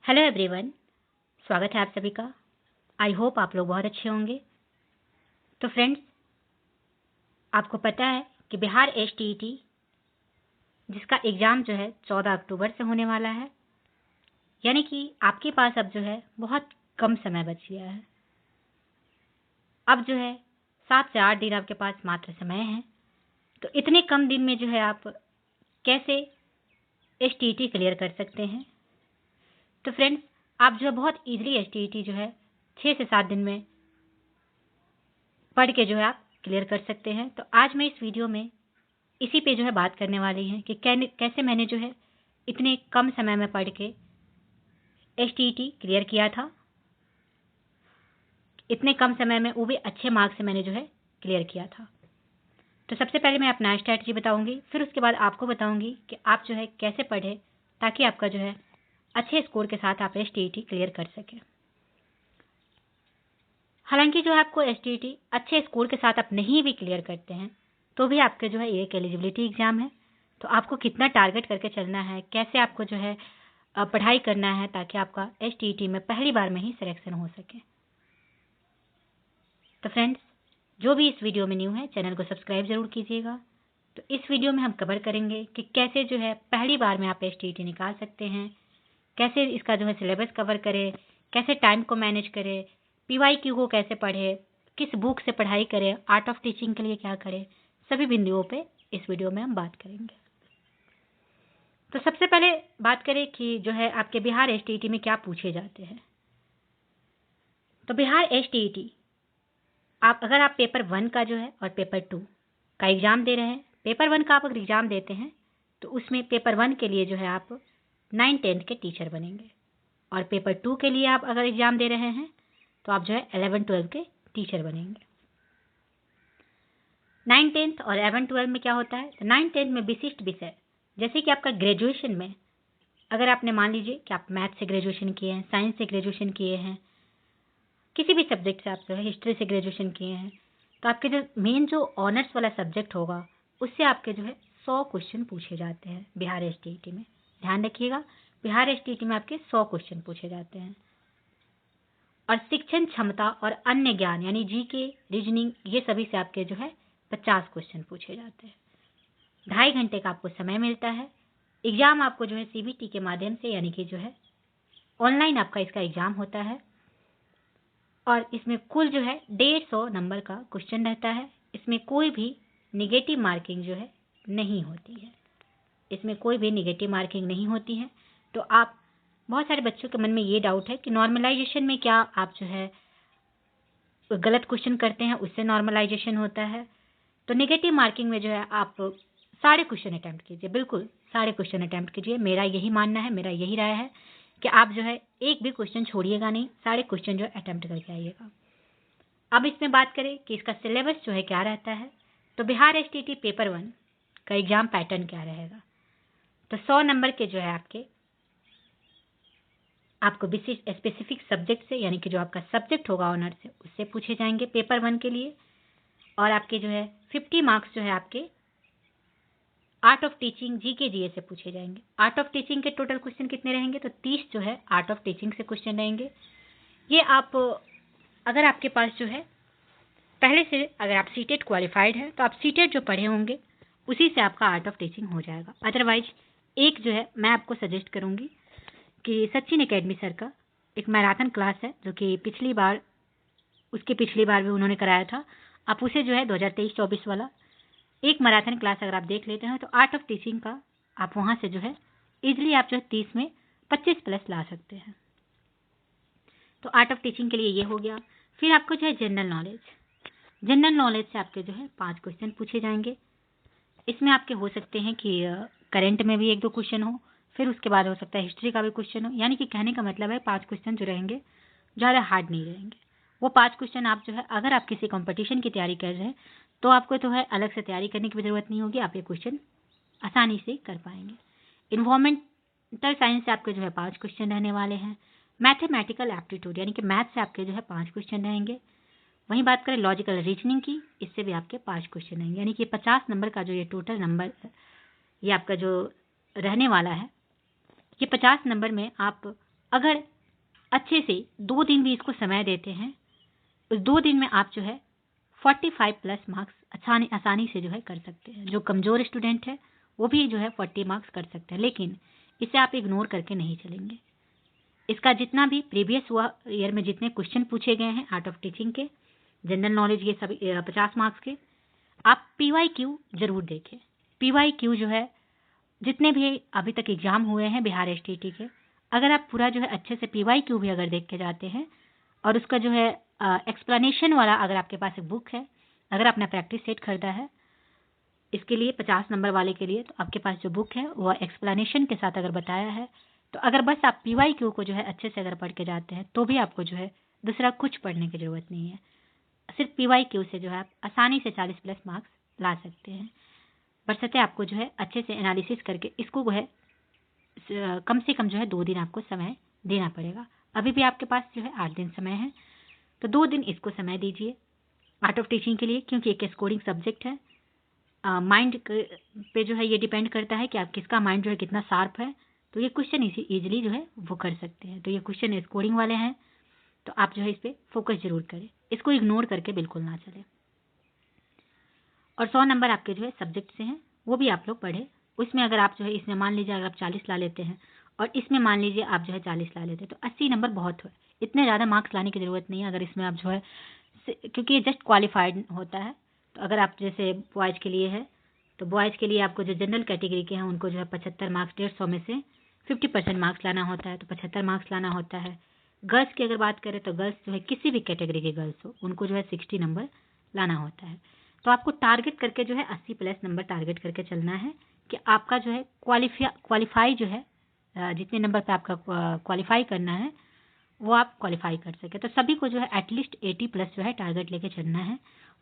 Hello everyone, स्वागत है आप सभी का। आई होप आप लोग बहुत अच्छे होंगे। तो फ्रेंड्स, आपको पता है कि बिहार एसटीईटी जिसका एग्ज़ाम जो है 14 अक्टूबर से होने वाला है, यानी कि आपके पास अब जो है बहुत कम समय बच गया है। अब जो है 7 से 8 दिन आपके पास मात्र समय है। तो इतने कम दिन में जो है आप कैसे एसटीईटी क्लियर कर सकते हैं। तो फ्रेंड्स, आप जो है बहुत ईजिली एसटीईटी जो है 6 से 7 दिन में पढ़ के जो है आप क्लियर कर सकते हैं। तो आज मैं इस वीडियो में इसी पे जो है बात करने वाली हैं कि कैसे मैंने जो है इतने कम समय में पढ़ के एसटीईटी क्लियर किया था। इतने कम समय में वो भी अच्छे मार्क्स से मैंने जो है क्लियर किया था। तो सबसे पहले मैं अपना स्ट्रैटेजी बताऊंगी, फिर उसके बाद आपको बताऊंगी कि आप जो है कैसे पढ़े ताकि आपका जो है अच्छे स्कोर के साथ आप एसटीईटी क्लियर कर सकें। हालांकि जो है आपको एसटीईटी अच्छे स्कोर के साथ आप नहीं भी क्लियर करते हैं तो भी आपके जो है एक एलिजिबिलिटी एग्जाम है। तो आपको कितना टारगेट करके चलना है, कैसे आपको जो है पढ़ाई करना है ताकि आपका एसटीईटी में पहली बार में ही सिलेक्शन हो सके। तो फ्रेंड्स, जो भी इस वीडियो में न्यू है चैनल को सब्सक्राइब जरूर कीजिएगा। तो इस वीडियो में हम कवर करेंगे कि कैसे जो है पहली बार में आप एसटीईटी निकाल सकते हैं, कैसे इसका जो है सिलेबस कवर करें, कैसे टाइम को मैनेज करें, पीवाईक्यू को कैसे पढ़े, किस बुक से पढ़ाई करें, आर्ट ऑफ टीचिंग के लिए क्या करें, सभी बिंदुओं पे इस वीडियो में हम बात करेंगे। तो सबसे पहले बात करें कि जो है आपके बिहार एसटीईटी में क्या पूछे जाते हैं। तो बिहार एसटीईटी अगर आप पेपर 1 का जो है और पेपर 2 का एग्ज़ाम दे रहे हैं, पेपर 1 का आप अगर एग्ज़ाम देते हैं तो उसमें पेपर 1 के लिए जो है आप 9-10 के टीचर बनेंगे, और पेपर 2 के लिए आप अगर एग्ज़ाम दे रहे हैं तो आप जो है 11-12 के टीचर बनेंगे। 9-10 और 11-12 में क्या होता है, तो 9-10 में विशिष्ट विषय जैसे कि आपका ग्रेजुएशन में, अगर आपने मान लीजिए कि आप मैथ से ग्रेजुएशन किए हैं, साइंस से ग्रेजुएशन किए हैं, किसी भी सब्जेक्ट से आप जो है हिस्ट्री से ग्रेजुएशन किए हैं, तो आपके जो मेन जो ऑनर्स वाला सब्जेक्ट होगा उससे आपके जो है 100 क्वेश्चन पूछे जाते हैं बिहार एसटीईटी में। ध्यान रखिएगा, बिहार एसटीईटी में आपके 100 क्वेश्चन पूछे जाते हैं। और शिक्षण क्षमता और अन्य ज्ञान यानी जीके, रीजनिंग, ये सभी से आपके जो है 50 क्वेश्चन पूछे जाते हैं। 2.5 घंटे का आपको समय मिलता है। एग्ज़ाम आपको जो है सीबीटी के माध्यम से, यानी कि जो है ऑनलाइन आपका इसका एग्ज़ाम होता है, और इसमें कुल जो है 150 नंबर का क्वेश्चन रहता है। इसमें कोई भी निगेटिव मार्किंग जो है नहीं होती है। इसमें कोई भी निगेटिव मार्किंग नहीं होती है। तो आप, बहुत सारे बच्चों के मन में ये डाउट है कि नॉर्मलाइजेशन में क्या आप जो है गलत क्वेश्चन करते हैं उससे नॉर्मलाइजेशन होता है। तो नेगेटिव मार्किंग में जो है आप सारे क्वेश्चन अटैम्प्ट कीजिए, बिल्कुल सारे क्वेश्चन अटैम्प्ट कीजिए। मेरा यही मानना है, मेरा यही राय है कि आप जो है एक भी क्वेश्चन छोड़िएगा नहीं, सारे क्वेश्चन जो है अटैम्प्ट करके आइएगा। अब इसमें बात करें कि इसका सिलेबस जो है क्या रहता है, तो बिहार एसटीईटी पेपर 1 का एग्जाम पैटर्न क्या रहेगा। तो 100 नंबर के जो है आपको विशिष्ट स्पेसिफिक सब्जेक्ट से, यानी कि जो आपका सब्जेक्ट होगा ऑनर से, उससे पूछे जाएंगे पेपर 1 के लिए। और आपके जो है 50 मार्क्स जो है आपके आर्ट ऑफ टीचिंग, जीके, जीए से पूछे जाएंगे। आर्ट ऑफ टीचिंग के टोटल क्वेश्चन कितने रहेंगे, तो 30 जो है आर्ट ऑफ टीचिंग से क्वेश्चन रहेंगे। ये आप, अगर आपके पास जो है पहले से, अगर आप सीटेट क्वालिफाइड हैं तो आप सीटेट जो पढ़े होंगे उसी से आपका आर्ट ऑफ टीचिंग हो जाएगा। अदरवाइज एक जो है मैं आपको सजेस्ट करूँगी कि सचिन एकेडमी सर का एक मैराथन क्लास है जो कि पिछली बार भी उन्होंने कराया था। आप उसे जो है 2023-24 वाला एक मैराथन क्लास अगर आप देख लेते हैं तो आर्ट ऑफ टीचिंग का आप वहाँ से जो है ईजिली आप जो है 30 में 25 प्लस ला सकते हैं। तो आर्ट ऑफ टीचिंग के लिए ये हो गया। फिर आपको जो है जनरल नॉलेज से आपके जो है 5 क्वेश्चन पूछे जाएंगे। इसमें आपके हो सकते हैं कि करंट में भी 1-2 क्वेश्चन हो, फिर उसके बाद हो सकता है हिस्ट्री का भी क्वेश्चन हो। यानी कि कहने का मतलब है 5 क्वेश्चन जो रहेंगे ज़्यादा हार्ड नहीं रहेंगे। वो 5 क्वेश्चन आप जो है, अगर आप किसी कंपटीशन की तैयारी कर रहे हैं तो आपको तो है अलग से तैयारी करने की भी ज़रूरत नहीं होगी, आप ये क्वेश्चन आसानी से कर पाएंगे। इन्वायरमेंटल साइंस से आपके जो है 5 क्वेश्चन रहने वाले हैं। मैथमेटिकल एप्टीट्यूड यानी कि मैथ से आपके जो है 5 क्वेश्चन रहेंगे। वहीं बात करें लॉजिकल रीजनिंग की, इससे भी आपके 5 क्वेश्चन रहेंगे। यानी कि 50 नंबर का जो ये टोटल नंबर ये आपका जो रहने वाला है, ये 50 नंबर में आप अगर अच्छे से 2 दिन भी इसको समय देते हैं, उस 2 दिन में आप जो है 45 प्लस मार्क्स आसानी से जो है कर सकते हैं। जो कमज़ोर स्टूडेंट है वो भी जो है 40 मार्क्स कर सकते हैं, लेकिन इसे आप इग्नोर करके नहीं चलेंगे। इसका जितना भी प्रीवियस हुआ ईयर में जितने क्वेश्चन पूछे गए हैं आर्ट ऑफ टीचिंग के, जनरल नॉलेज के सभी 50 मार्क्स के, आप PYQ जरूर देखें। PYQ जो है जितने भी अभी तक एग्जाम हुए हैं बिहार STT के, अगर आप पूरा जो है अच्छे से PYQ भी अगर देख के जाते हैं और उसका जो है एक्सप्लेनेशन वाला, अगर आपके पास एक बुक है, अगर आपने प्रैक्टिस सेट खरीदा है इसके लिए 50 नंबर वाले के लिए, तो आपके पास जो बुक है वो एक्सप्लेनेशन के साथ अगर बताया है, तो अगर बस आप PYQ को जो है अच्छे से अगर पढ़ के जाते हैं तो भी आपको जो है दूसरा कुछ पढ़ने की ज़रूरत नहीं है। सिर्फ PYQ से जो है आप आसानी से 40 प्लस मार्क्स ला सकते हैं। बशर्ते आपको जो है अच्छे से एनालिसिस करके इसको जो है कम से कम जो है 2 दिन आपको समय देना पड़ेगा। अभी भी आपके पास जो है 8 दिन समय है, तो 2 दिन इसको समय दीजिए आर्ट ऑफ टीचिंग के लिए, क्योंकि एक स्कोरिंग सब्जेक्ट है। माइंड पे जो है ये डिपेंड करता है कि आप किसका माइंड जो है कितना शार्प है, तो ये क्वेश्चन इजीली जो है वो कर सकते हैं। तो ये क्वेश्चन स्कोरिंग वाले हैं, तो आप जो है इस पर फोकस जरूर करें, इसको इग्नोर करके बिल्कुल ना चले। और 100 नंबर आपके जो है सब्जेक्ट से हैं, वो भी आप लोग पढ़े। उसमें अगर आप जो है इसमें मान लीजिए अगर आप 40 ला लेते हैं और इसमें मान लीजिए आप जो है 40 ला लेते हैं, तो 80 नंबर बहुत है। इतने ज़्यादा मार्क्स लाने की ज़रूरत नहीं है अगर इसमें आप जो है, क्योंकि ये जस्ट क्वालिफाइड होता है। तो अगर आप जैसे बॉयज़ के लिए है, तो बॉयज़ के लिए आपको जो जनरल कैटेगरी के हैं उनको जो है 75 मार्क्स 150 में से 50% मार्क्स लाना होता है, तो 75 मार्क्स लाना होता है। गर्ल्स की अगर बात करें तो गर्ल्स जो है किसी भी कैटेगरी के गर्ल्स हो उनको जो है 60 नंबर लाना होता है। तो आपको टारगेट करके जो है 80 प्लस नंबर टारगेट करके चलना है कि आपका जो है क्वालिफाई जो है जितने नंबर पे आपका क्वालिफाई करना है वो आप क्वालिफाई कर सके। तो सभी को जो है एटलीस्ट 80 प्लस जो है टारगेट लेके चलना है।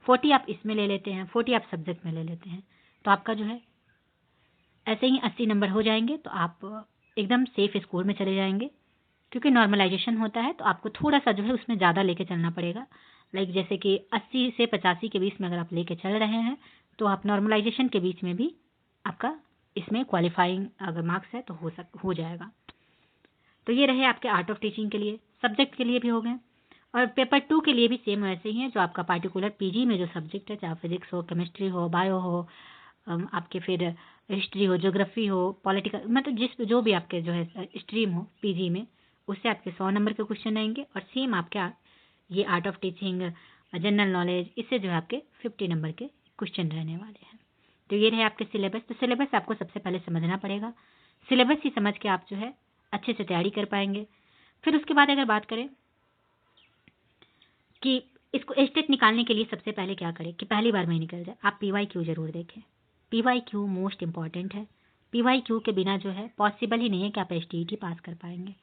40 आप इसमें ले लेते हैं, 40 आप सब्जेक्ट में ले लेते हैं, तो आपका जो है ऐसे ही 80 नंबर हो जाएंगे, तो आप एकदम सेफ स्कोर में चले जाएंगे। क्योंकि नॉर्मलाइजेशन होता है तो आपको थोड़ा सा जो है उसमें ज़्यादा लेके चलना पड़ेगा। लाइक जैसे कि 80 से 85 के बीच में अगर आप लेके चल रहे हैं, तो आप नॉर्मलाइजेशन के बीच में भी आपका इसमें क्वालिफाइंग अगर मार्क्स है तो हो जाएगा। तो ये रहे आपके आर्ट ऑफ टीचिंग के लिए, सब्जेक्ट के लिए भी हो गए। और पेपर 2 के लिए भी सेम वैसे ही है, जो आपका पार्टिकुलर PG में जो सब्जेक्ट है, चाहे फिजिक्स हो, केमिस्ट्री हो, बायो हो, आपके फिर हिस्ट्री हो, ज्योग्राफी हो, पॉलिटिकल, मतलब जो भी आपके जो है स्ट्रीम हो PG में, उससे आपके 100 नंबर के क्वेश्चन आएंगे। और सेम आपके ये art of teaching, general knowledge, इससे जो है आपके 50 नंबर के क्वेश्चन रहने वाले हैं। तो ये रहे आपके सिलेबस। तो सिलेबस आपको सबसे पहले समझना पड़ेगा, सिलेबस ही समझ के आप जो है अच्छे से तैयारी कर पाएंगे। फिर उसके बाद अगर बात करें कि इसको स्टेट निकालने के लिए सबसे पहले क्या करें कि पहली बार में ही निकल जाए, आप PYQ जरूर देखें। PYQ मोस्ट इंपॉर्टेंट है। PYQ के बिना जो है पॉसिबल ही नहीं है कि आप STT पास कर पाएंगे।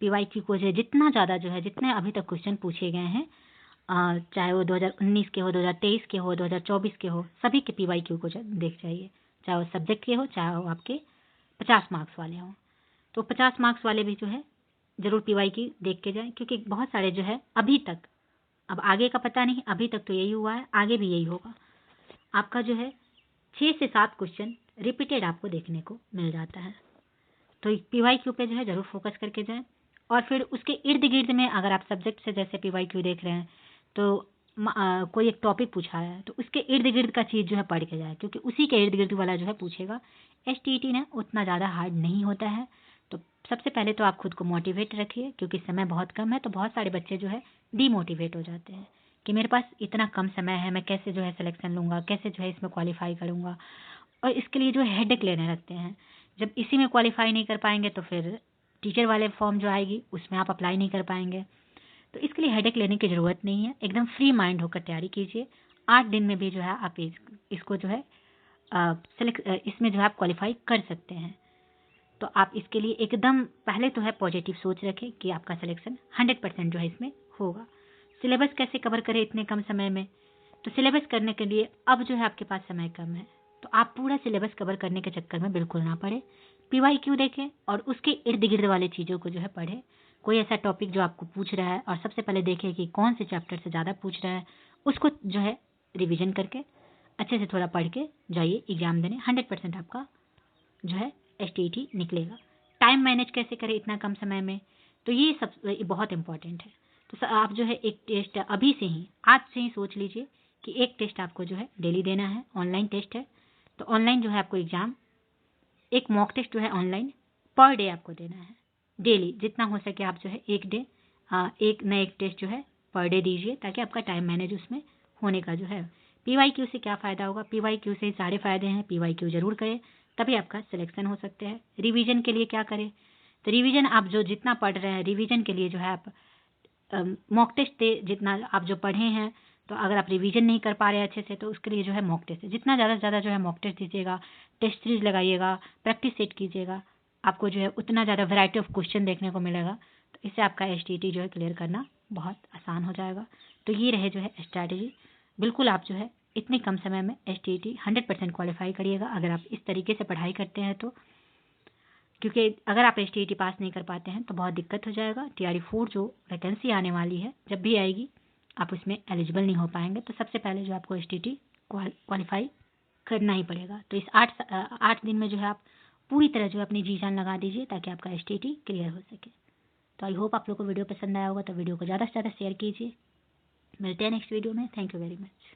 PYQ को जो है जितना ज़्यादा जो है, जितने अभी तक क्वेश्चन पूछे गए हैं, चाहे वो 2019 के हो, 2023 के हो, 2024 के हो, सभी के PYQ को देख जाइए, चाहे वो सब्जेक्ट के हो, चाहे वो आपके 50 मार्क्स वाले हों। तो 50 मार्क्स वाले भी जो है ज़रूर PYQ देख के जाएं, क्योंकि बहुत सारे जो है अभी तक, अब आगे का पता नहीं, अभी तक तो यही हुआ है, आगे भी यही होगा, आपका जो है 6 से 7 क्वेश्चन रिपीटेड आपको देखने को मिल जाता है। तो PYQ पे जो है ज़रूर फोकस करके जाएं। और फिर उसके इर्द गिर्द में अगर आप सब्जेक्ट से जैसे PYQ देख रहे हैं, तो कोई एक टॉपिक पूछा है तो उसके इर्द गिर्द का चीज़ जो है पढ़ के जाए, क्योंकि उसी के इर्द गिर्द वाला जो है पूछेगा। STT ना उतना ज़्यादा हार्ड नहीं होता है। तो सबसे पहले तो आप खुद को मोटिवेट रखिए, क्योंकि समय बहुत कम है, तो बहुत सारे बच्चे जो है डीमोटिवेट हो जाते हैं कि मेरे पास इतना कम समय है, मैं कैसे जो है सिलेक्शन लूँगा, कैसे जो है इसमें क्वालिफाई करूँगा, और इसके लिए जो है हेडेक लेने लगते हैं। जब इसी में क्वालिफाई नहीं कर पाएंगे तो फिर टीचर वाले फॉर्म जो आएगी उसमें आप अप्लाई नहीं कर पाएंगे। तो इसके लिए हेडेक लेने की ज़रूरत नहीं है, एकदम फ्री माइंड होकर तैयारी कीजिए। 8 दिन में भी जो है आप इसको जो है इसमें जो है आप क्वालिफाई कर सकते हैं। तो आप इसके लिए एकदम पहले तो है पॉजिटिव सोच रखें कि आपका सिलेक्शन 100% जो है इसमें होगा। सिलेबस कैसे कवर करें इतने कम समय में, तो सिलेबस करने के लिए अब जो है आपके पास समय कम है, तो आप पूरा सिलेबस कवर करने के चक्कर में बिल्कुल ना पड़े। PYQ देखें और उसके इर्द गिर्द वाले चीज़ों को जो है पढ़ें। कोई ऐसा टॉपिक जो आपको पूछ रहा है और सबसे पहले देखें कि कौन से चैप्टर से ज़्यादा पूछ रहा है, उसको जो है रिवीजन करके अच्छे से थोड़ा पढ़ के जाइए एग्ज़ाम देने। 100% आपका जो है STT निकलेगा। टाइम मैनेज कैसे करें इतना कम समय में, तो ये सब बहुत इंपॉर्टेंट है। तो आप जो है एक टेस्ट अभी से ही, आज से ही सोच लीजिए कि एक टेस्ट आपको जो है डेली देना है, ऑनलाइन टेस्ट है। तो ऑनलाइन जो है आपको एग्ज़ाम, एक मॉक टेस्ट जो है ऑनलाइन पर डे आपको देना है, डेली जितना हो सके आप जो है एक न एक टेस्ट जो है पर डे दीजिए, ताकि आपका टाइम मैनेज उसमें होने का जो है। PYQ से क्या फ़ायदा होगा? PYQ से सारे फ़ायदे हैं। PYQ ज़रूर करें, तभी आपका सिलेक्शन हो सकते हैं। रिवीजन के लिए क्या करें? तो रिवीजन आप जो जितना पढ़ रहे हैं, रिवीजन के लिए जो है आप मॉक टेस्ट दे, जितना आप जो पढ़े हैं। तो अगर आप रिवीजन नहीं कर पा रहे हैं अच्छे से, तो उसके लिए जो है मॉक टेस्ट है, जितना ज़्यादा से ज़्यादा जो है मॉक टेस्ट दीजिएगा, टेस्ट सीरीज लगाइएगा, प्रैक्टिस सेट कीजिएगा, आपको जो है उतना ज़्यादा वैरायटी ऑफ क्वेश्चन देखने को मिलेगा। तो इससे आपका STT जो है क्लियर करना बहुत आसान हो जाएगा। तो ये रहे जो है स्ट्रैटेजी। बिल्कुल आप जो है इतने कम समय में STT 100% क्वालिफाई करिएगा, अगर आप इस तरीके से पढ़ाई करते हैं तो। क्योंकि अगर आप STT पास नहीं कर पाते हैं तो बहुत दिक्कत हो जाएगा। TRE 4 जो वैकेंसी आने वाली है, जब भी आएगी, आप उसमें एलिजिबल नहीं हो पाएंगे। तो सबसे पहले जो आपको STT क्वालिफाई करना ही पड़ेगा। तो इस 8 दिन में जो है आप पूरी तरह जो है अपनी जी जान लगा दीजिए, ताकि आपका STT क्लियर हो सके। तो आई होप आप लोग को वीडियो पसंद आया होगा। तो वीडियो को ज़्यादा से ज़्यादा शेयर कीजिए। मिलते हैं नेक्स्ट वीडियो में। Thank you very much.